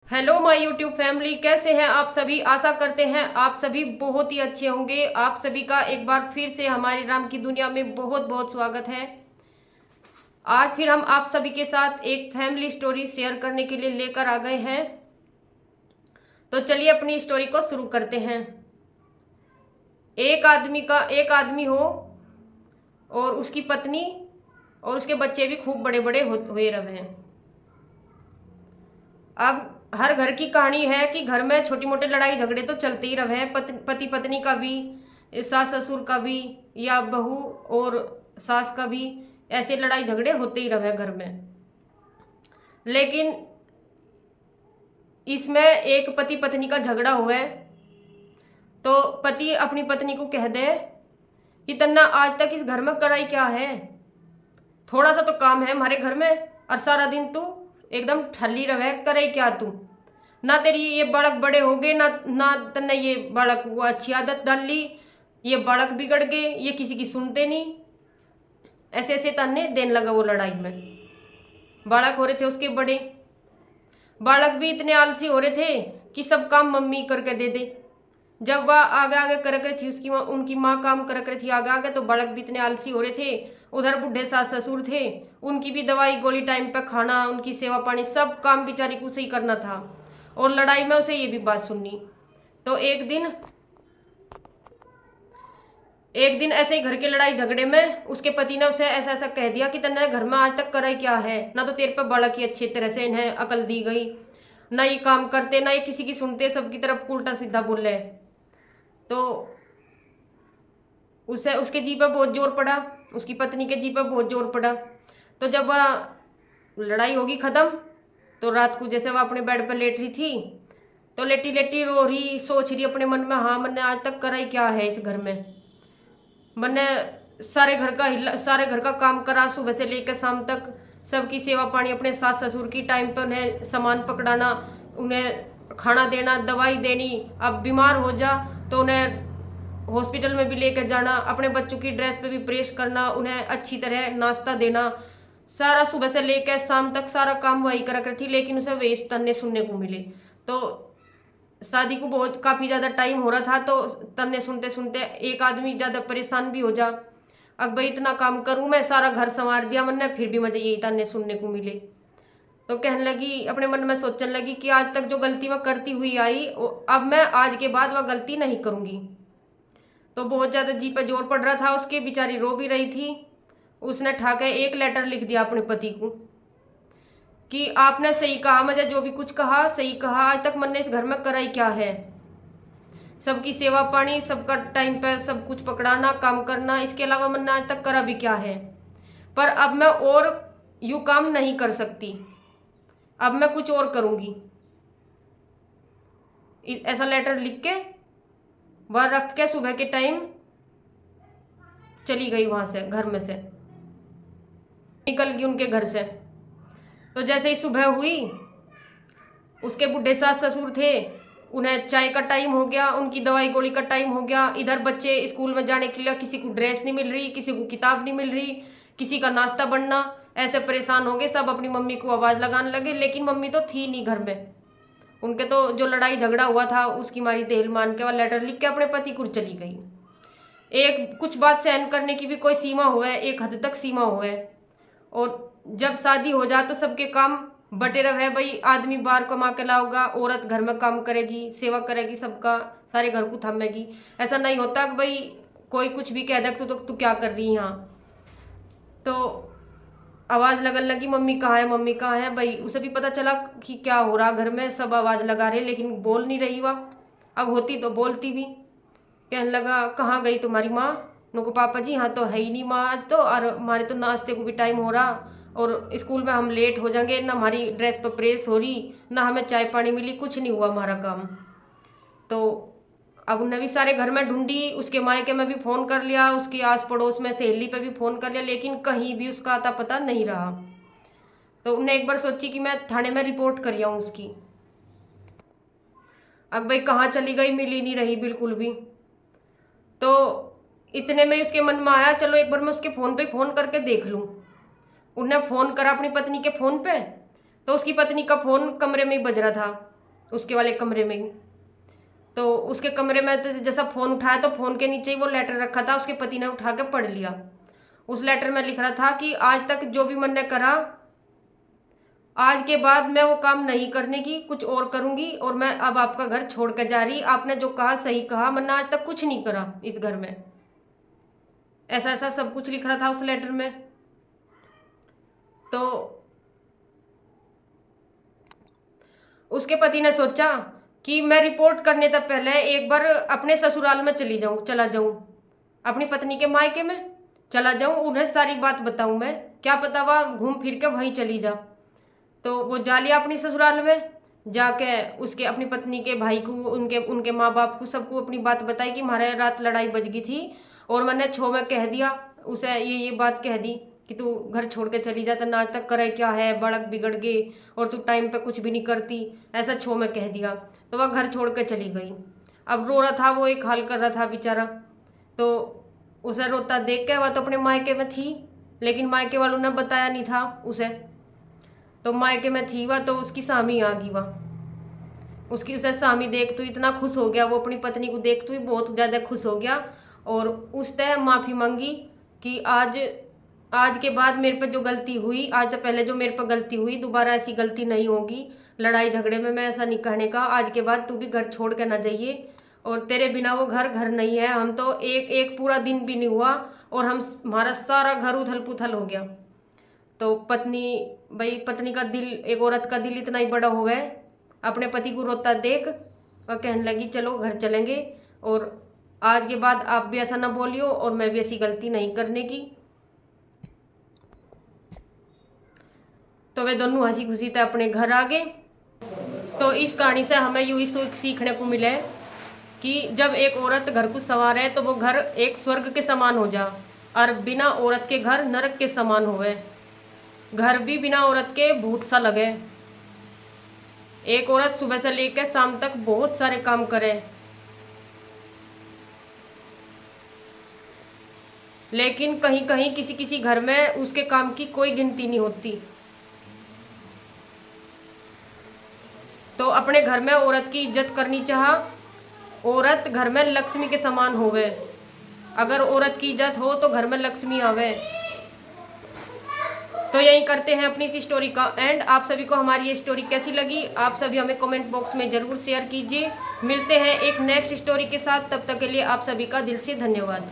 Hello my YouTube family, कैसे हैं आप सभी। आशा करते हैं आप सभी बहुत ही अच्छे होंगे। आप सभी का एक बार फिर से हमारी राम की दुनिया में बहुत बहुत स्वागत है। आज फिर हम आप सभी के साथ एक फैमिली स्टोरी शेयर करने के लिए लेकर आ गए हैं। तो चलिए अपनी स्टोरी को शुरू करते हैं। एक आदमी हो और उसकी पत्नी और उसके बच्चे भी खूब बड़े बड़े हुए रहे हैं। अब हर घर की कहानी है कि घर में छोटी मोटे लड़ाई झगड़े तो चलते ही रहे हैं। पति पत्नी का भी, सास ससुर का भी, या बहू और सास का भी, ऐसे लड़ाई झगड़े होते ही रहे घर में। लेकिन इसमें एक पति पत्नी का झगड़ा हुआ है तो पति अपनी पत्नी को कह दे कि तन्ना आज तक इस घर में कराई क्या है। थोड़ा सा तो काम है हमारे घर में और सारा दिन तू एकदम ठल्ली रहे, करे क्या तू। ना तेरी ये बालक बड़े हो गए, ना ना तन्ने ये बालक वो अच्छी आदत डाल ली, ये बालक बिगड़ गए, ये किसी की सुनते नहीं। ऐसे ऐसे तन्ने देने लगा वो लड़ाई में। बालक हो रहे थे उसके बड़े, बालक भी इतने आलसी हो रहे थे कि सब काम मम्मी करके दे दे। जब वह आगे आगे कर रही थी, उसकी उनकी माँ काम कर रही थी आगे आगे, तो बालक भी इतने आलसी हो रहे थे। उधर बूढ़े सास ससुर थे, उनकी भी दवाई गोली टाइम पे खाना, उनकी सेवा पानी, सब काम बेचारी को सही करना था और लड़ाई में उसे ये भी बात सुननी। तो एक दिन ऐसे ही घर के लड़ाई झगड़े में उसके पति ने उसे ऐसा ऐसा कह दिया कि तन्ने घर में आज तक कराई क्या है। ना तो तेरे पे बालक की अच्छी तरह से इन्हें अकल दी गई, ना ये काम करते, ना ये किसी की सुनते, सबकी तरफ उल्टा सीधा बोले। तो उसे उसके जी पर बहुत जोर पड़ा, उसकी पत्नी के जी पर बहुत जोर पड़ा। तो जब वह लड़ाई होगी खत्म, तो रात को जैसे वह अपने बेड पर लेट रही थी, तो लेटी लेटी रो रही, सोच रही अपने मन में, हाँ मैंने आज तक करा ही क्या है इस घर में। मैंने सारे घर का काम करा, सुबह से लेकर शाम तक सबकी सेवा पानी, अपने सास ससुर की टाइम पर उन्हें सामान पकड़ाना, उन्हें खाना देना, दवाई देनी। अब बीमार हो जा तो उन्हें हॉस्पिटल में भी लेकर जाना, अपने बच्चों की ड्रेस पे भी प्रेस करना, उन्हें अच्छी तरह नाश्ता देना। सारा सुबह से लेकर शाम तक सारा काम वही करा करती, लेकिन उसे वे तन्ने सुनने को मिले। तो शादी को बहुत काफ़ी ज़्यादा टाइम हो रहा था, तो तन्ने सुनते सुनते एक आदमी ज़्यादा परेशान भी हो जा। अब भाई इतना काम करूँ मैं, सारा घर संवार दिया मैंने, फिर भी मुझे यही तन्ने सुनने को मिले। तो कहने लगी, अपने मन में सोचने लगी कि आज तक जो गलती मैं करती हुई आई, अब मैं आज के बाद वह गलती नहीं करूँगी। तो बहुत ज़्यादा जी पे जोर पड़ रहा था उसके, बेचारी रो भी रही थी। उसने ठाके एक लेटर लिख दिया अपने पति को कि आपने सही कहा, मुझे जो भी कुछ कहा सही कहा, आज तक मैंने इस घर में कराई क्या है। सबकी सेवा पानी, सबका टाइम पर सब कुछ पकड़ाना, काम करना, इसके अलावा मैंने आज तक करा भी क्या है। पर अब मैं और यूँ काम नहीं कर सकती, अब मैं कुछ और करूँगी। ऐसा लेटर लिख के वह रख के सुबह के टाइम चली गई वहाँ से, घर में से निकल गई उनके घर से। तो जैसे ही सुबह हुई, उसके बूढ़े सास ससुर थे, उन्हें चाय का टाइम हो गया, उनकी दवाई गोली का टाइम हो गया। इधर बच्चे स्कूल में जाने के लिए, किसी को ड्रेस नहीं मिल रही, किसी को किताब नहीं मिल रही, किसी का नाश्ता बनना, ऐसे परेशान हो गए। सब अपनी मम्मी को आवाज़ लगाने लगे, लेकिन मम्मी तो थी नहीं घर में। उनके तो जो लड़ाई झगड़ा हुआ था उसकी मारी तेल मान के वह लेटर लिख के अपने पति को चली गई। एक कुछ बात सहन करने की भी कोई सीमा हो है, एक हद तक सीमा हो है। और जब शादी हो जाए तो सबके काम बटे रहे। भाई आदमी बाहर कमा के लाओगा, औरत घर में काम करेगी, सेवा करेगी, सबका सारे घर को थमेगी। ऐसा नहीं होता कि भाई कोई कुछ भी कह दे तो तू क्या कर रही यहाँ। तो आवाज़ लगने लगी, मम्मी कहाँ है, मम्मी कहाँ है। भाई उसे भी पता चला कि क्या हो रहा घर में, सब आवाज़ लगा रहे लेकिन बोल नहीं रही वह। अब होती तो बोलती भी। कहने लगा, कहाँ गई तुम्हारी माँ। नुको पापा जी हाँ तो है ही नहीं माँ आज तो, और हमारे तो नाश्ते को भी टाइम हो रहा और स्कूल में हम लेट हो जाएंगे, ना हमारी ड्रेस पर प्रेस हो रही, ना हमें चाय पानी मिली, कुछ नहीं हुआ हमारा काम। तो अब उन्हें भी सारे घर में ढूंढी, उसके मायके में भी फ़ोन कर लिया, उसकी आस पड़ोस में सहेली पे भी फ़ोन कर लिया, लेकिन कहीं भी उसका आता पता नहीं रहा। तो उन्हें एक बार सोची कि मैं थाने में रिपोर्ट कर आऊँ उसकी। अब भाई कहाँ चली गई, मिल ही नहीं रही बिल्कुल भी। तो इतने में उसके मन में आया, चलो एक बार मैं उसके फ़ोन पे फ़ोन करके देख लूँ। उन्हें फ़ोन करा अपनी पत्नी के फ़ोन पे, तो उसकी पत्नी का फ़ोन कमरे में ही बज रहा था। उसके वाले कमरे में ही। तो उसके कमरे में तो जैसा फ़ोन उठाया तो फ़ोन के नीचे ही वो लेटर रखा था, उसके पति ने उठा के पढ़ लिया। उस लेटर में लिख रहा था कि आज तक जो भी मैंने करा, आज के बाद मैं वो काम नहीं करने की, कुछ और करूँगी, और मैं अब आपका घर छोड़ कर जा रही। आपने जो कहा सही कहा, मैंने आज तक कुछ नहीं करा इस घर में। ऐसा ऐसा सब कुछ लिख रहा था उस लेटर में। तो उसके पति ने सोचा कि मैं रिपोर्ट करने तक पहले एक बार अपने ससुराल में चला जाऊं, अपनी पत्नी के मायके में चला जाऊं, उन्हें सारी बात बताऊं मैं, क्या पता वह घूम फिर के वहीं चली जा। तो वो जा लिया अपनी ससुराल में, जाके उसके अपनी पत्नी के भाई को, उनके माँ बाप को, सबको अपनी बात बताई कि हमारे रात लड़ाई बज गई थी और मैंने छो में कह दिया उसे, ये बात कह दी कि तू घर छोड़ के चली जा, तो आज तक करे क्या है, बालक बिगड़ गए और तू टाइम पे कुछ भी नहीं करती, ऐसा छो में कह दिया। तो वह घर छोड़ के चली गई। अब रो रहा था वो, एक हाल कर रहा था बेचारा। तो उसे रोता देख के, वह तो अपने मायके में थी, लेकिन मायके वालों ने बताया नहीं था उसे। तो मायके में थी वह, तो उसकी स्वामी आ गई वह। उसे स्वामी देख तो इतना खुश हो गया, वो अपनी पत्नी को देख तो ही बहुत ज़्यादा खुश हो गया, और उसने माफ़ी मांगी कि आज के बाद मेरे पे जो गलती हुई, आज तो पहले जो मेरे पे गलती हुई, दोबारा ऐसी गलती नहीं होगी, लड़ाई झगड़े में मैं ऐसा नहीं कहने का। आज के बाद तू भी घर छोड़ के ना जाइए, और तेरे बिना वो घर नहीं है। हम तो एक पूरा दिन भी नहीं हुआ और हमारा सारा घर उथल पुथल हो गया। तो पत्नी का दिल, एक औरत का दिल इतना ही बड़ा हो गया, अपने पति को रोता देख और कहने लगी चलो घर चलेंगे, और आज के बाद आप भी ऐसा ना बोलियो और मैं भी ऐसी गलती नहीं करने की। तो वे दोनों हंसी खुशी से अपने घर आ गए। तो इस कहानी से हमें यूं ही सीखने को मिले कि जब एक औरत घर को संवारे तो वो घर एक स्वर्ग के समान हो जा, और बिना औरत के घर नरक के समान होवे। घर भी बिना औरत के भूत सा लगे। एक औरत सुबह से लेकर शाम तक बहुत सारे काम करे, लेकिन कहीं कहीं किसी किसी घर में उसके काम की कोई गिनती नहीं होती। तो अपने घर में औरत की इज्जत करनी चाह। औरत घर में लक्ष्मी के समान होवे। अगर औरत की इज्जत हो तो घर में लक्ष्मी आवे। तो यही करते हैं अपनी इस स्टोरी का एंड। आप सभी को हमारी ये स्टोरी कैसी लगी, आप सभी हमें कमेंट बॉक्स में ज़रूर शेयर कीजिए। मिलते हैं एक नेक्स्ट स्टोरी के साथ, तब तक के लिए आप सभी का दिल से धन्यवाद।